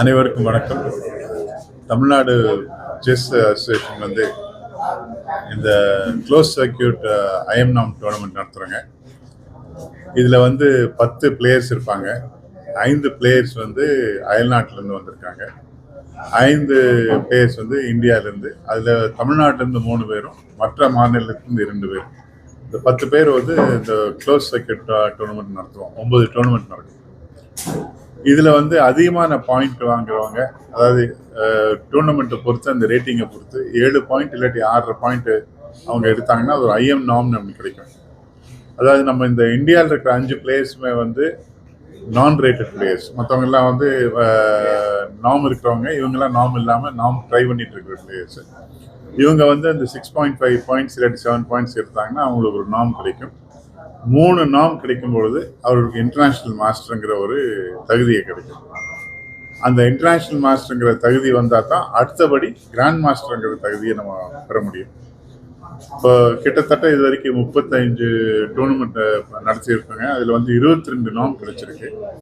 அனைவருக்கும் வணக்கம். Tamil Nadu chess association இந்த க்ளோஸ் சர்க்கியூட் ஐஎம்நாம் டோர்னமெண்ட் நடத்துகிறாங்க. இதில் 10 பிளேயர்ஸ் இருப்பாங்க. 5 பிளேயர்ஸ் அயல்நாட்டிலேருந்து வந்திருக்காங்க. 5 பிளேயர்ஸ் இந்தியாவிலேருந்து. அதில் தமிழ்நாட்டிலேருந்து 3 பேரும், மற்ற மாநிலத்திலேருந்து 2 பேரும். இந்த 10 பேர் இந்த க்ளோஸ் சர்க்கியூட் டோர்னமெண்ட் நடத்துவோம். 9 டோர்னமெண்ட் நடக்கும். இதில் அதிகமான பாயிண்ட் வாங்குறவங்க, அதாவது டூர்னமெண்ட்டை பொறுத்து, அந்த ரேட்டிங்கை பொறுத்து 7 பாயிண்ட் இல்லாட்டி 6 பாயிண்ட் அவங்க எடுத்தாங்கன்னா ஒரு ஐஎம் நாம் நமக்கு கிடைக்கும். அதாவது நம்ம இந்த இந்தியாவில் இருக்கிற 5 பிளேயர்ஸுமே நான் ரேட்டட் பிளேயர்ஸ். மற்றவங்கெல்லாம் நாம் இருக்கிறவங்க, இவங்கெல்லாம் நாம் இல்லாமல் நாம் ட்ரை பண்ணிட்டு இருக்கிற பிளேயர்ஸ். இவங்க அந்த 6.5 பாயிண்ட்ஸ் இல்லாட்டி 7 பாயிண்ட்ஸ் எடுத்தாங்கன்னா அவங்களுக்கு ஒரு நாம் கிடைக்கும். 3 நாம் கிடைக்கும் பொழுது அவருக்கு இன்டர்நேஷ்னல் மாஸ்டருங்கிற ஒரு தகுதியை கிடைக்கும். அந்த இன்டர்நேஷ்னல் மாஸ்டருங்கிற தகுதி வந்தால் தான் அடுத்தபடி கிராண்ட் மாஸ்டருங்கிற தகுதியை நம்ம பெற முடியும். இப்போ கிட்டத்தட்ட இது வரைக்கும் 35 டோர்னமெண்ட் நடத்தியிருக்காங்க. அதில் 22 நாம் கிடைச்சிருக்கு.